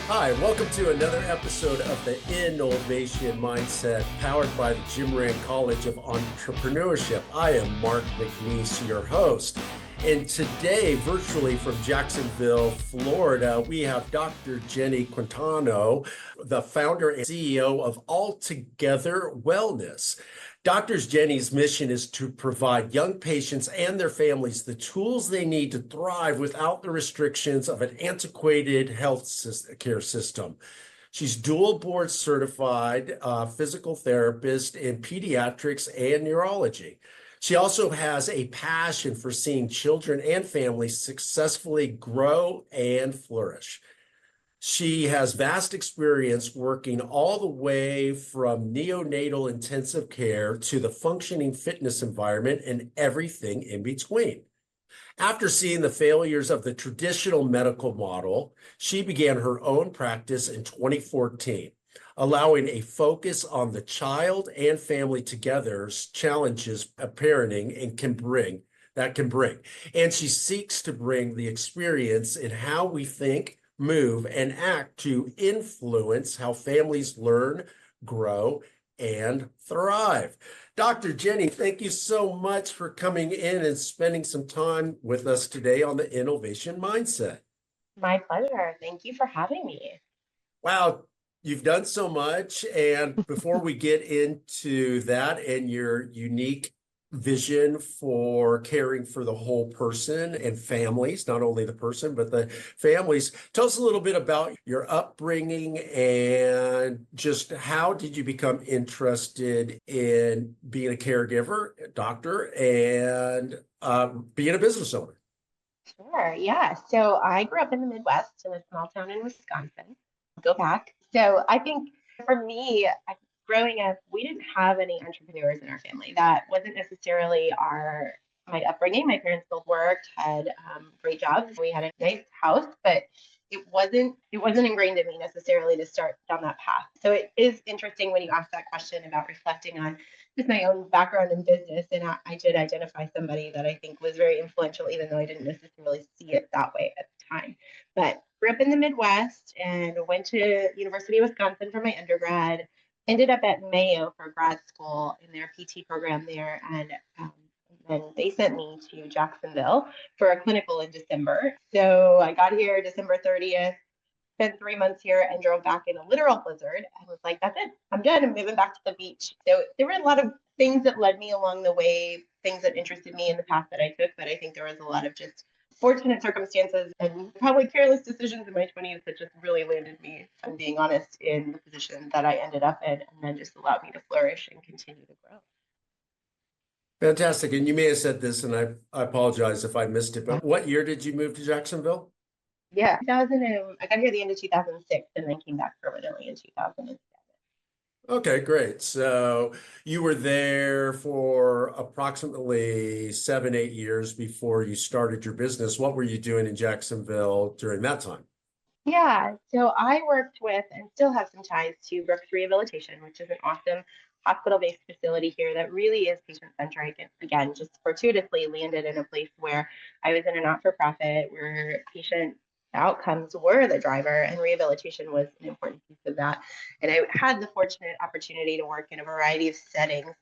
Hi, welcome to another episode of the InNOLEvation Mindset, powered by the Jim Rand College of Entrepreneurship. I am Mark McNees, your host. And today, virtually from Jacksonville, Florida, we have Dr. Jenny Quartano, the founder and CEO of Altogether Wellness. Dr. Jenny's mission is to provide young patients and their families the tools they need to thrive without the restrictions of an antiquated care system. She's dual board certified physical therapist in pediatrics and neurology. She also has a passion for seeing children and families successfully grow and flourish. She has vast experience working all the way from neonatal intensive care to the functioning fitness environment and everything in between. After seeing the failures of the traditional medical model, she began her own practice in 2014, allowing a focus on the child and family together's challenges of parenting and can bring. And she seeks to bring the experience in how we think, move, and act to influence how families learn, grow, and thrive. Dr. Jenny, thank you so much for coming in and spending some time with us today on the InNOLEvation Mindset. My pleasure. Thank you for having me. Wow, you've done so much. And before we get into that and your unique vision for caring for the whole person and families, not only the person, but the families. Tell us a little bit about your upbringing and just how did you become interested in being a caregiver, a doctor, and being a business owner? Sure. Yeah. So I grew up in the Midwest in a small town in Wisconsin. Go back. So I think for me, growing up, we didn't have any entrepreneurs in our family. That wasn't necessarily my upbringing. My parents both worked, had great jobs. We had a nice house, but it wasn't ingrained in me necessarily to start down that path. So it is interesting when you ask that question about reflecting on just my own background in business, and I did identify somebody that I think was very influential, even though I didn't necessarily see it that way at the time. But grew up in the Midwest and went to University of Wisconsin for my undergrad. Ended up at Mayo for grad school in their PT program there, and then they sent me to Jacksonville for a clinical in December. So I got here December 30th, spent 3 months here, and drove back in a literal blizzard and was like, that's it. I'm done. I'm moving back to the beach. So there were a lot of things that led me along the way, things that interested me in the path that I took. But I think there was a lot of just fortunate circumstances and probably careless decisions in my 20s that just really landed me, if I'm being honest, in the position that I ended up in, and then just allowed me to flourish and continue to grow. Fantastic. And you may have said this, and I apologize if I missed it, but what year did you move to Jacksonville? Yeah, 2000. I got here at the end of 2006 and then came back permanently in 2007. Okay, great. So you were there for approximately 7, 8 years before you started your business. What were you doing in Jacksonville during that time? Yeah, so I worked with and still have some ties to Brooks Rehabilitation, which is an awesome hospital-based facility here that really is patient-centric. And again, just fortuitously landed in a place where I was in a not-for-profit where patient outcomes were the driver and rehabilitation was an important piece of that. And I had the fortunate opportunity to work in a variety of settings,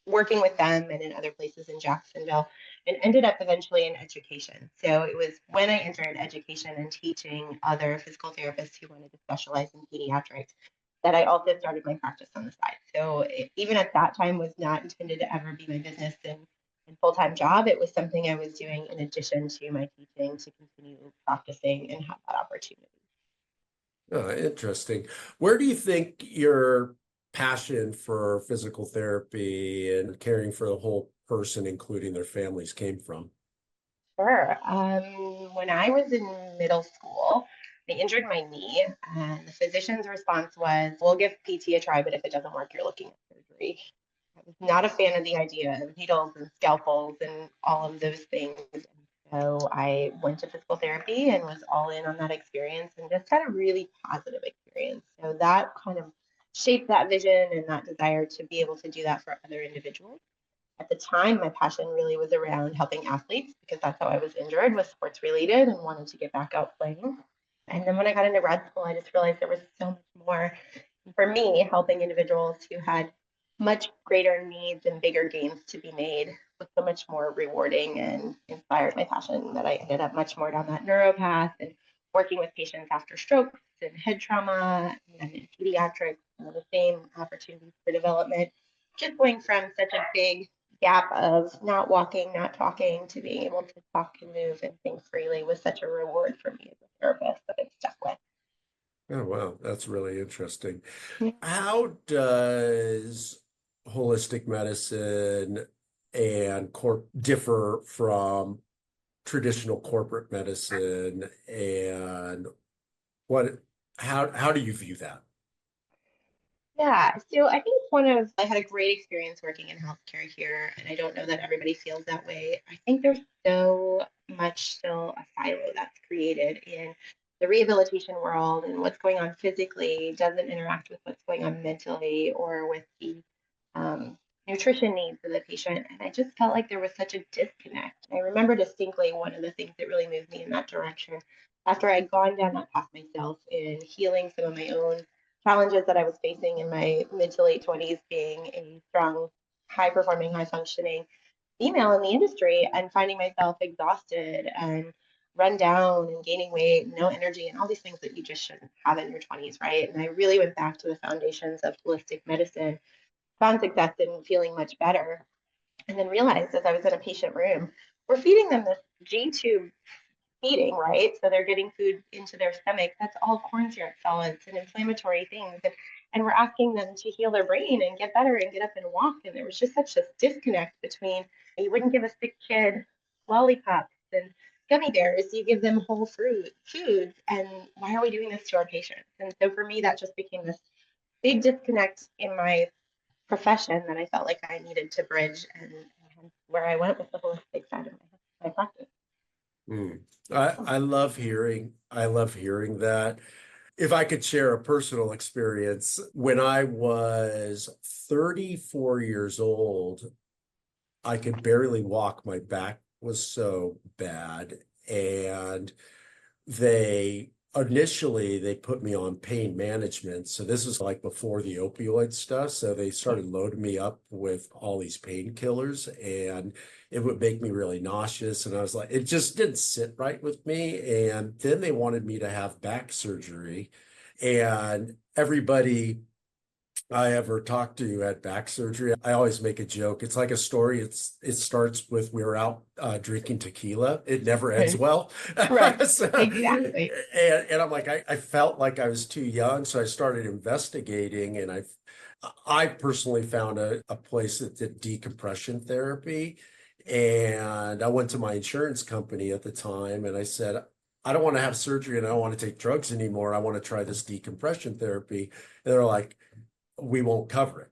working with them and in other places in Jacksonville, and ended up eventually in education. So it was when I entered education and teaching other physical therapists who wanted to specialize in pediatrics that I also started my practice on the side. So even at that time was not intended to ever be my business and full-time job. It was something I was doing in addition to my teaching to continue practicing and have that opportunity. Oh, interesting. Where do you think your passion for physical therapy and caring for the whole person, including their families, came from? Sure. When I was in middle school, I injured my knee, and the physician's response was, we'll give PT a try, but if it doesn't work, you're looking at surgery. I was not a fan of the idea of needles and scalpels and all of those things. So I went to physical therapy and was all in on that experience and just had a really positive experience. So that kind of shaped that vision and that desire to be able to do that for other individuals. At the time, my passion really was around helping athletes because that's how I was injured, was sports related and wanted to get back out playing. And then when I got into grad school, I just realized there was so much more for me helping individuals who had much greater needs and bigger gains to be made was so much more rewarding and inspired my passion that I ended up much more down that neuro path and working with patients after strokes and head trauma and in pediatrics, the same opportunities for development. Just going from such a big gap of not walking, not talking to being able to talk and move and think freely was such a reward for me as a therapist that I'm stuck with. Oh, wow. That's really interesting. Yeah. How does holistic medicine and corp differ from traditional corporate medicine, and what how do you view that? Yeah, so I think I had a great experience working in healthcare here, and I don't know that everybody feels that way. I think there's so much still a silo that's created in the rehabilitation world, and what's going on physically doesn't interact with what's going on mentally or with the um, nutrition needs of the patient. And I just felt like there was such a disconnect. I remember distinctly one of the things that really moved me in that direction after I'd gone down that path myself in healing some of my own challenges that I was facing in my mid to late 20s, being a strong, high performing, high functioning female in the industry and finding myself exhausted and run down and gaining weight, no energy, and all these things that you just shouldn't have in your 20s, right? And I really went back to the foundations of holistic medicine, found success in feeling much better, and then realized as I was in a patient room, we're feeding them this G tube feeding, right? So they're getting food into their stomach. That's all corn syrup solids and inflammatory things. And we're asking them to heal their brain and get better and get up and walk. And there was just such a disconnect between you wouldn't give a sick kid lollipops and gummy bears, you give them whole fruit foods. And why are we doing this to our patients? And so for me, that just became this big disconnect in my profession that I felt like I needed to bridge, and where I went with the holistic side of my practice. Mm. I love hearing that. If I could share a personal experience, when I was 34 years old, I could barely walk. My back was so bad. And they they put me on pain management. So this was like before the opioid stuff. So they started loading me up with all these painkillers, and it would make me really nauseous. And I was like, it just didn't sit right with me. And then they wanted me to have back surgery. And everybody I ever talked to who had back surgery, I always make a joke. It's like a story. It starts with we were out drinking tequila. It never ends well. Right. So, Exactly. and I'm like, I felt like I was too young, so I started investigating, and I personally found a place that did decompression therapy, and I went to my insurance company at the time, and I said, I don't want to have surgery, and I don't want to take drugs anymore. I want to try this decompression therapy. And they're like, we won't cover it.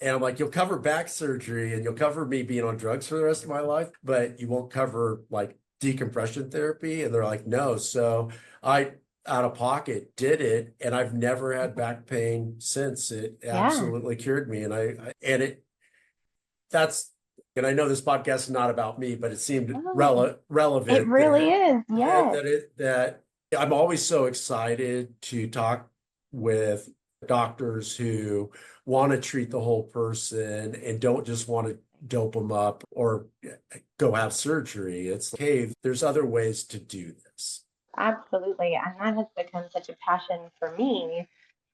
And I'm like, you'll cover back surgery and you'll cover me being on drugs for the rest of my life, but you won't cover like decompression therapy. And they're like, no. So I, out of pocket, did it. And I've never had back pain since. It Yeah. absolutely cured me. And and that's, and I know this podcast is not about me, but it seemed No, it relevant really is. Yes. that I'm always so excited to talk with doctors who want to treat the whole person and don't just want to dope them up or go have surgery. It's like, hey, there's other ways to do this. Absolutely. And that has become such a passion for me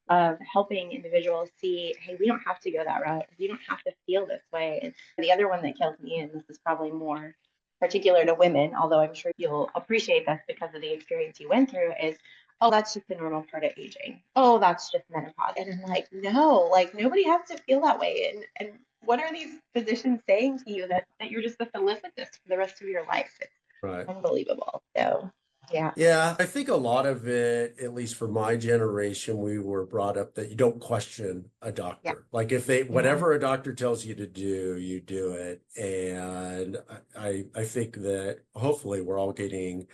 of helping individuals see, hey, we don't have to go that route. We don't have to feel this way. And the other one that kills me, and this is probably more particular to women, although I'm sure you'll appreciate this because of the experience you went through, is, oh, that's just the normal part of aging. Oh, that's just menopause. And I'm like, no, like nobody has to feel that way. And what are these physicians saying to you that you're just supposed to live with this for the rest of your life? It's Right. unbelievable. So yeah. Yeah, I think a lot of it, at least for my generation, we were brought up that you don't question a Yeah. doctor. Like if Yeah. whatever a doctor tells you to do, you do it. And I think that hopefully we're all getting,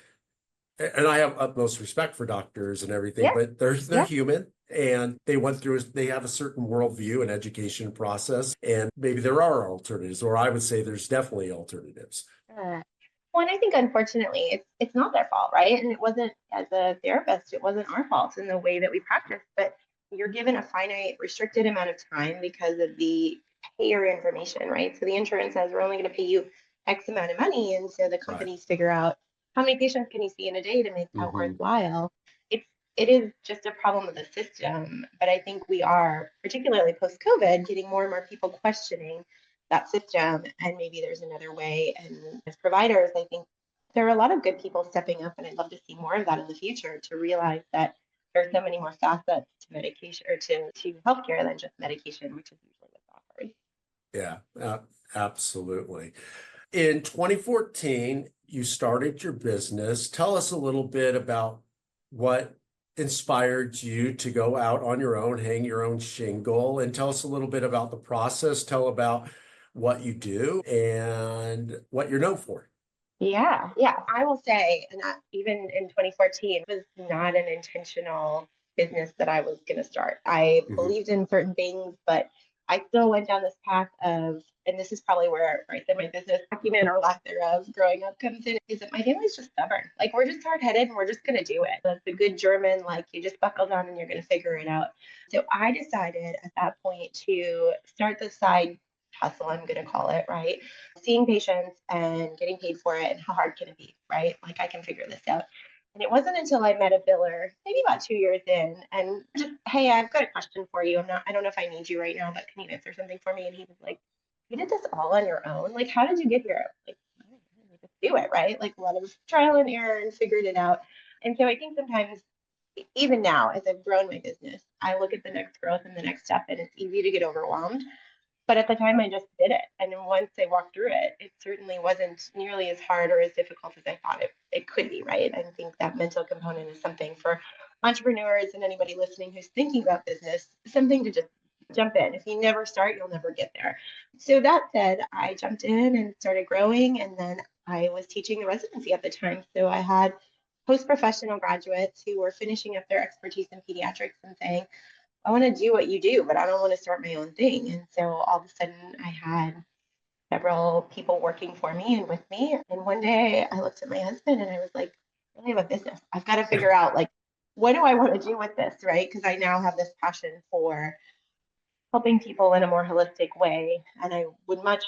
and I have utmost respect for doctors and everything, Yeah. but they're Yeah. human and they have a certain worldview and education process. And maybe there are alternatives, or I would say there's definitely alternatives. Yeah. Well, and I think unfortunately it's not their fault, right? And it wasn't, as a therapist, it wasn't our fault in the way that we practice, but you're given a finite, restricted amount of time because of the payer information, right? So the insurance says we're only going to pay you X amount of money, and so the Right. companies figure out how many patients can you see in a day to make that Hmm. worthwhile. It's it is just a problem of the system, but I think we are, particularly post COVID, getting more and more people questioning that system, and maybe there's another way. And as providers, I think there are a lot of good people stepping up, and I'd love to see more of that in the future, to realize that there are so many more facets to medication, or to healthcare, than just medication, which is usually what's offered. Yeah, absolutely. In 2014, you started your business. Tell us a little bit about what inspired you to go out on your own, hang your own shingle, and tell us a little bit about the process. Tell about what you do and what you're known for. Yeah, yeah. I will say, and that even in 2014 was not an intentional business that I was going to start. I Mhm. believed in certain things, but I still went down this path of, and this is probably where I said my business acumen, or lack thereof, growing up comes in, is that my family's just stubborn. Like, we're just hard headed and we're just going to do it. That's a good German, like, you just buckle down and you're going to figure it out. So I decided at that point to start the side hustle, I'm going to call it, right? Seeing patients and getting paid for it, and how hard can it be, right? Like, I can figure this out. And it wasn't until I met a biller, maybe about 2 years in, and just, hey, I've got a question for you. I don't know if I need you right now, but can you answer something for me? And he was like, you did this all on your own? Like, how did you get here? Like, I don't know, just do it, right? Like, a lot of trial and error, and figured it out. And so I think sometimes, even now, as I've grown my business, I look at the next growth and the next step, and it's easy to get overwhelmed. But at the time, I just did it. And then once I walked through it, it certainly wasn't nearly as hard or as difficult as I thought it could be, right? I think that mental component is something for entrepreneurs and anybody listening who's thinking about business, something to just jump in. If you never start, you'll never get there. So that said, I jumped in and started growing. And then I was teaching the residency at the time. So I had post professional graduates who were finishing up their expertise in pediatrics and saying, I want to do what you do, but I don't want to start my own thing. And so all of a sudden, I had several people working for me and with me. And one day I looked at my husband and I was like, I really have a business. I've got to figure out, like, what do I want to do with this, right? Because I now have this passion for helping people in a more holistic way. And I would much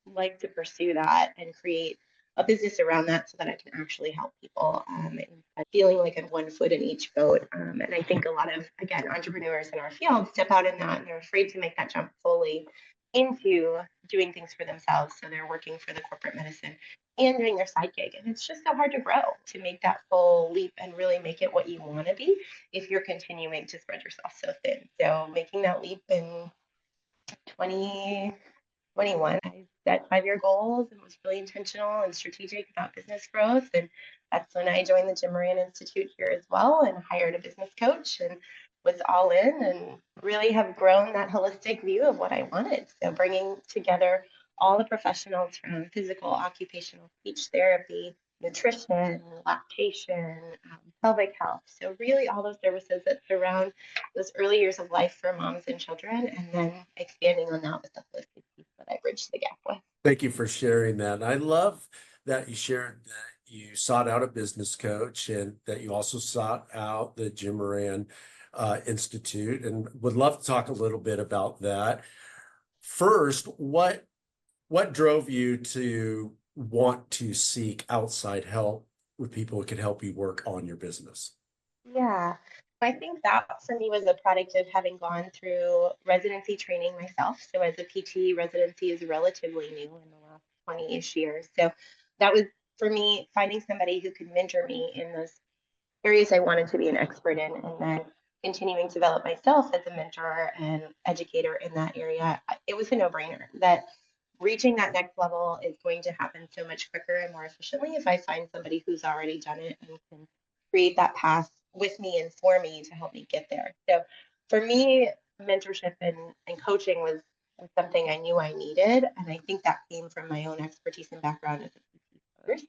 like to pursue that and create a business around that, so that I can actually help people, and feeling like I'm one foot in each boat. And I think a lot of, again, entrepreneurs in our field step out in that, and they're afraid to make that jump fully into doing things for themselves. So they're working for the corporate medicine and doing their side gig. And it's just so hard to grow, to make that full leap and really make it what you want to be, if you're continuing to spread yourself so thin. So making that leap in 2021, I set 5-year goals and was really intentional and strategic about business growth. And that's when I joined the Jim Moran Institute here as well, and hired a business coach, and was all in, and really have grown that holistic view of what I wanted. So bringing together all the professionals from physical, occupational, speech therapy, nutrition, lactation, pelvic health. So really all those services that surround those early years of life for moms and children, and then expanding on that with the holistic piece that I bridge the gap with. Thank you for sharing that. I love that you shared that you sought out a business coach and that you also sought out the Jim Moran Institute, and would love to talk a little bit about that. First, what drove you to want to seek outside help with people who can help you work on your business? Yeah, I think that for me was a product of having gone through residency training myself. So as a PT, residency is relatively new in the last 20-ish years. So that was, for me, finding somebody who could mentor me in those areas I wanted to be an expert in, and then continuing to develop myself as a mentor and educator in that area. It was a no-brainer that reaching that next level is going to happen so much quicker and more efficiently if I find somebody who's already done it and can create that path with me and for me to help me get there. So for me, mentorship and coaching was something I knew I needed. And I think that came from my own expertise and background as a PT first.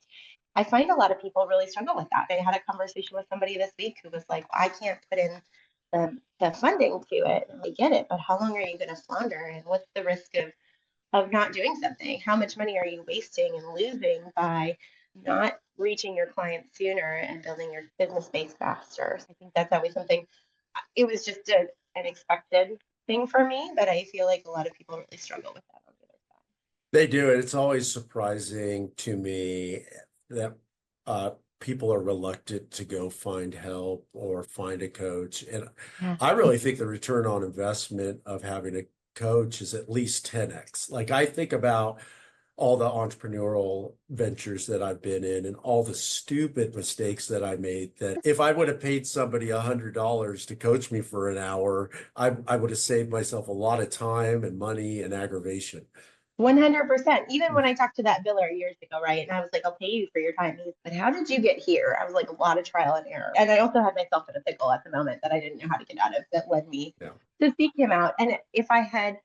I find a lot of people really struggle with that. I had a conversation with somebody this week who was like, I can't put in the funding to it. And I get it, but how long are you going to flounder? And what's the risk of of not doing something. How much money are you wasting and losing by not reaching your clients sooner and building your business base faster? So I think that's always something. It was just an expected thing for me, but I feel like a lot of people really struggle with that on the other side. They do. It's always surprising to me that uh, people are reluctant to go find help or find a coach. And Yeah. I really think the return on investment of having a coach is at least 10x. Like I think about all the entrepreneurial ventures that I've been in and all the stupid mistakes that I made that if I would have paid somebody $100 to coach me for an hour, I would have saved myself a lot of time and money and aggravation. 100%. Even when I talked to that biller years ago, right? And I was like, I'll pay you for your time. He said, how did you get here? I was like, a lot of trial and error. And I also had myself in a pickle at the moment that I didn't know how to get out of that led me Yeah. to seek him out. And if I had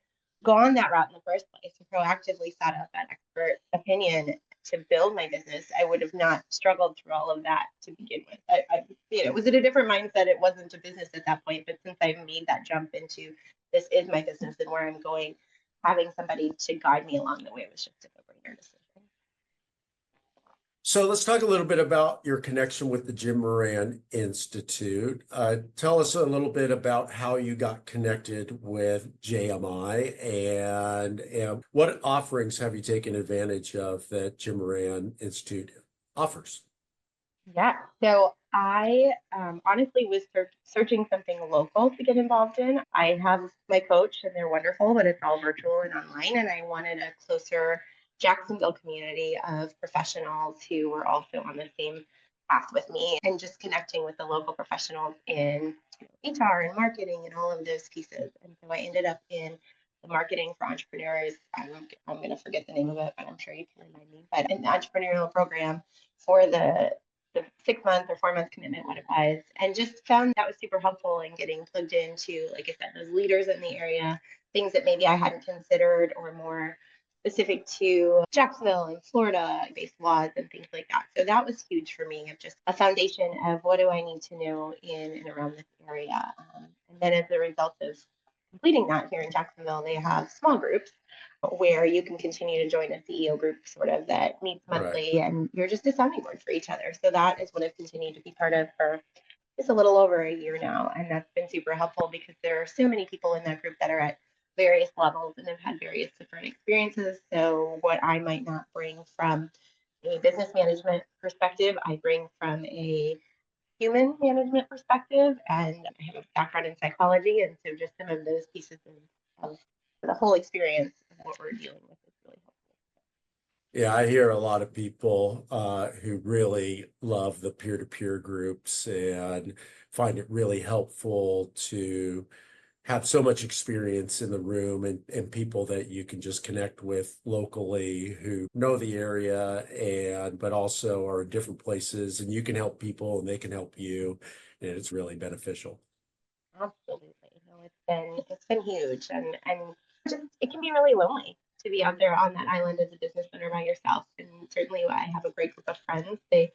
gone that route in the first place and proactively sought out that expert opinion to build my business, I would have not struggled through all of that to begin with. Was it a different mindset? It wasn't a business at that point, but since I've made that jump into this is my business and where I'm going, having somebody to guide me along the way was just a no-brainer decision. So let's talk a little bit about your connection with the Jim Moran Institute. Tell us a little bit about how you got connected with JMI and what offerings have you taken advantage of that Jim Moran Institute offers? Yeah. So I honestly was searching something local to get involved in. I have my coach and they're wonderful, but it's all virtual and online. And I wanted a closer Jacksonville community of professionals who were also on the same path with me and just connecting with the local professionals in HR and marketing and all of those pieces. And so I ended up in the marketing for entrepreneurs. I'm going to forget the name of it, but I'm sure you can remind me. But an entrepreneurial program for the 6 month or 4 month commitment, what it was, and just found that was super helpful in getting plugged into, like I said, those leaders in the area, things that maybe I hadn't considered or more specific to Jacksonville and Florida based laws and things like that. So that was huge for me of just a foundation of what do I need to know in and around this area. And then as a result of completing that here in Jacksonville, they have small groups where you can continue to join a CEO group sort of that meets Right. monthly and you're just a sounding board for each other. So that is what I've continued to be part of for just a little over a year now. And that's been super helpful because there are so many people in that group that are at various levels and have had various different experiences. So what I might not bring from a business management perspective, I bring from a human management perspective, and I have a background in psychology, and so just some of those pieces of the whole experience of what we're dealing with is really helpful. Yeah, I hear a lot of people who really love the peer-to-peer groups and find it really helpful to have so much experience in the room and people that you can just connect with locally who know the area and but also are in different places and you can help people and they can help you and it's really beneficial. Absolutely. No, it's been huge, and just it can be really lonely to be out there on that island as a business owner by yourself. And certainly, I have a great group of friends. They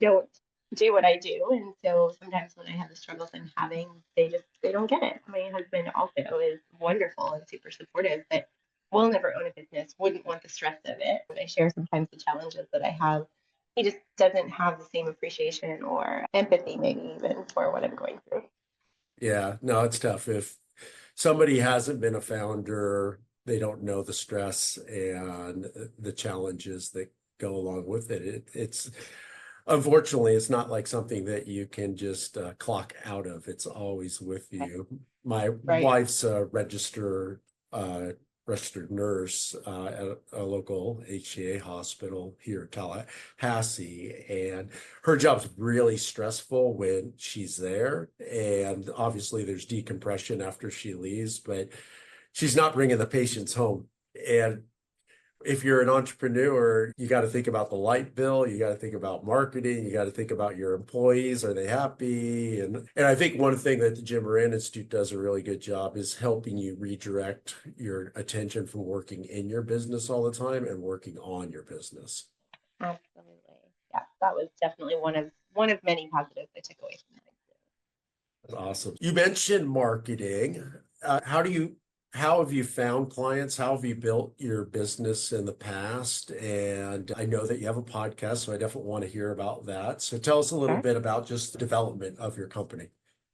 don't do what I do, and so sometimes when I have the struggles I'm having, they don't get it. My husband also is wonderful and super supportive, but will never own a business, wouldn't want the stress of it. And I share sometimes the challenges that I have. He just doesn't have the same appreciation or empathy, maybe even for what I'm going through. Yeah, no, it's tough. If somebody hasn't been a founder, they don't know the stress and the challenges that go along with it. It's unfortunately, it's not like something that you can just clock out of. It's always with you. My Right. wife's a registered nurse at a local HCA hospital here in Tallahassee, and her job's really stressful when she's there. And obviously, there's decompression after she leaves, but she's not bringing the patients home. And if you're an entrepreneur, you got to think about the light bill, you got to think about marketing, you got to think about your employees, are they happy? And I think one thing that the Jim Moran Institute does a really good job is helping you redirect your attention from working in your business all the time and working on your business. Absolutely. Yeah, that was definitely one of many positives I took away from that. That's awesome. You mentioned marketing. How do you how have you found clients? How have you built your business in the past? And I know that you have a podcast, so I definitely want to hear about that. So tell us a little Sure. bit about just the development of your company.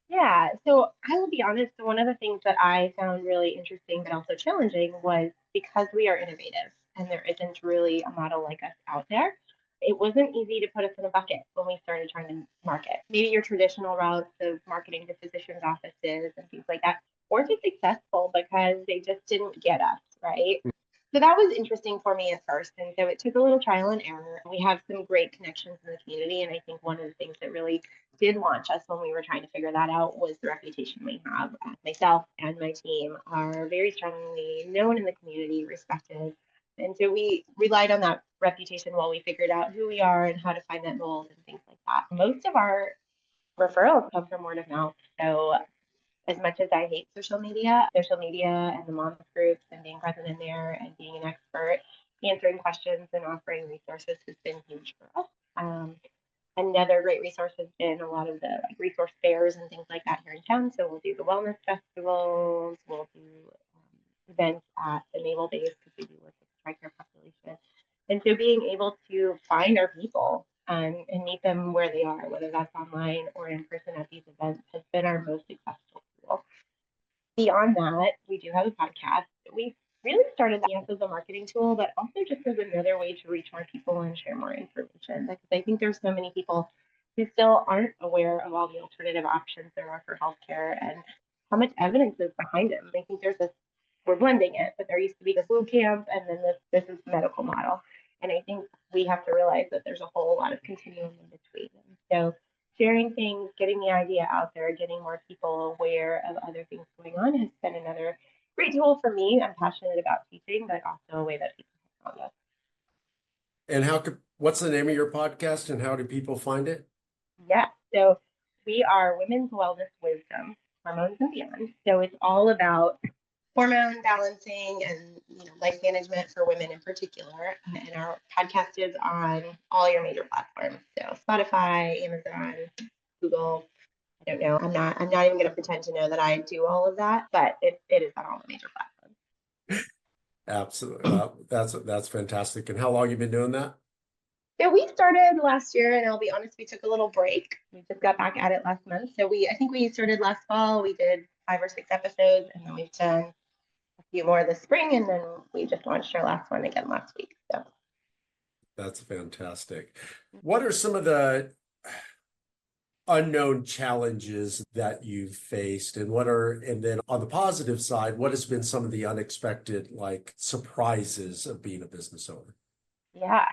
Yeah, so I will be honest, one of the things that I found really interesting but also challenging was because we are innovative and there isn't really a model like us out there, it wasn't easy to put us in a bucket when we started trying to market. Maybe your traditional routes of marketing to physicians' offices and things like that weren't as successful because they just didn't get us, right? So that was interesting for me at first. And so it took a little trial and error. We have some great connections in the community. And I think one of the things that really did launch us when we were trying to figure that out was the reputation we have. Myself and my team are very strongly known in the community, respected. And so we relied on that reputation while we figured out who we are and how to find that mold and things like that. Most of our referrals come from word of mouth. So as much as I hate social media and the moms groups and being present in there and being an expert, answering questions and offering resources has been huge for us. Another great resource has been a lot of the resource fairs and things like that here in town. So we'll do the wellness festivals, we'll do events at the naval base because we do work with the tri-care population. And so being able to find our people and meet them where they are, whether that's online or in person at these events, has been our most successful tool. Beyond that, we do have a podcast. We really started that as a marketing tool, but also just as another way to reach more people and share more information. Because I think there's so many people who still aren't aware of all the alternative options there are for healthcare and how much evidence is behind them. I think there's this, we're blending it, but there used to be this boot camp and then this is the medical model. And I think we have to realize that there's a whole lot of continuum in between. And so sharing things, getting the idea out there, getting more people aware of other things going on has been another great tool for me. I'm passionate about teaching, but also a way that people can find us. And what's the name of your podcast and how do people find it? Yeah, so we are Women's Wellness Wisdom, Hormones and Beyond. So it's all about hormone balancing and life management for women in particular. And our podcast is on all your major platforms. So Spotify, Amazon, Google. I don't know. I'm not even gonna pretend to know that I do all of that, but it is on all the major platforms. Absolutely. That's fantastic. And how long have you been doing that? So we started last year, and I'll be honest, we took a little break. We just got back at it last month. So I think we started last fall. We did 5 or 6 episodes, and then we've done a few more this spring, and then we just launched our last one again last week. So That's fantastic. What are some of the unknown challenges that you've faced and then on the positive side, what has been some of the unexpected like surprises of being a business owner? yeah.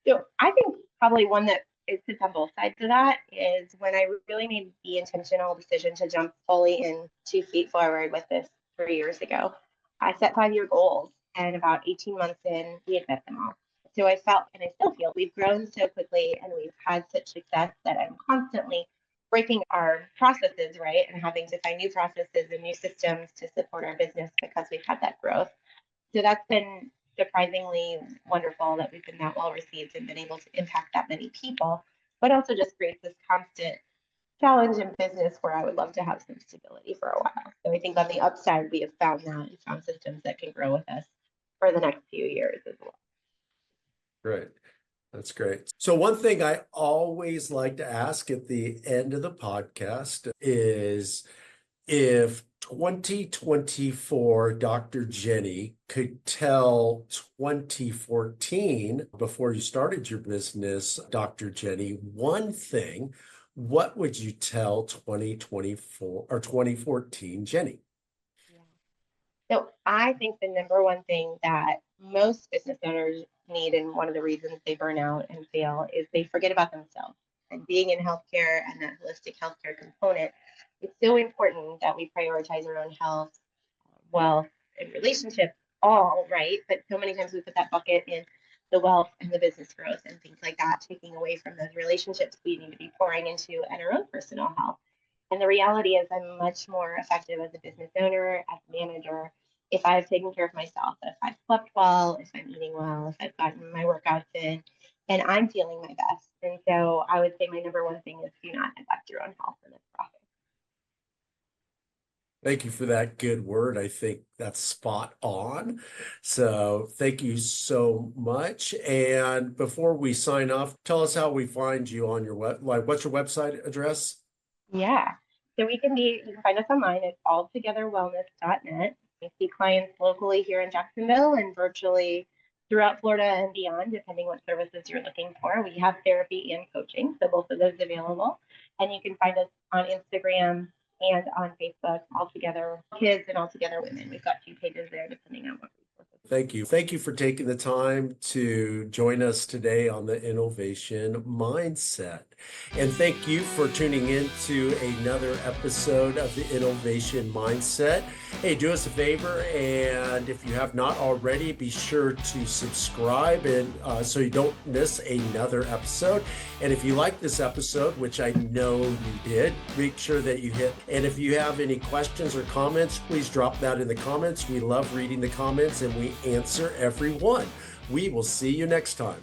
So I think probably one that is sits on both sides of that is when I really made the intentional decision to jump fully in 2 feet forward with this 3 years ago. I set 5 year goals, and about 18 months in, we had met them all. So I felt, and I still feel, we've grown so quickly and we've had such success that I'm constantly breaking our processes, right? And having to find new processes and new systems to support our business because we've had that growth. So that's been surprisingly wonderful that we've been that well received and been able to impact that many people, but also just creates this constant challenge in business where I would love to have some stability for a while. So I think on the upside, we have found that and found systems that can grow with us for the next few years as well. Great. That's great. So one thing I always like to ask at the end of the podcast is if 2024 Dr. Jenny could tell 2014, before you started your business, Dr. Jenny, one thing, what would you tell 2024 or 2014 Jenny? Yeah. So I think the number one thing that most business owners need, and one of the reasons they burn out and fail, is they forget about themselves. And being in healthcare and that holistic healthcare component, it's so important that we prioritize our own health, wealth, and relationships, all right. But so many times we put that bucket in the wealth and the business growth and things like that, taking away from those relationships we need to be pouring into and our own personal health. And the reality is, I'm much more effective as a business owner, as a manager, if I've taken care of myself, if I've slept well, if I'm eating well, if I've gotten my workouts in, and I'm feeling my best. And so I would say my number one thing is do not neglect your own health in this process. Thank you for that good word. I think that's spot on. So thank you so much. And before we sign off, tell us how we find you on your what's your website address? Yeah. So you can find us online at altogetherwellness.net. We see clients locally here in Jacksonville and virtually throughout Florida and beyond, depending what services you're looking for. We have therapy and coaching, so both of those available. And you can find us on Instagram and on Facebook, Altogether Kids and Altogether Women. We've got 2 pages there, depending on what resources. Thank you. Thank you for taking the time to join us today on the InNOLEvation Mindset. And thank you for tuning in to another episode of the InNOLEvation Mindset. Hey, do us a favor, and if you have not already, be sure to subscribe and so you don't miss another episode. And if you like this episode, which I know you did, make sure that you hit. And if you have any questions or comments, please drop that in the comments. We love reading the comments and we answer every one. We will see you next time.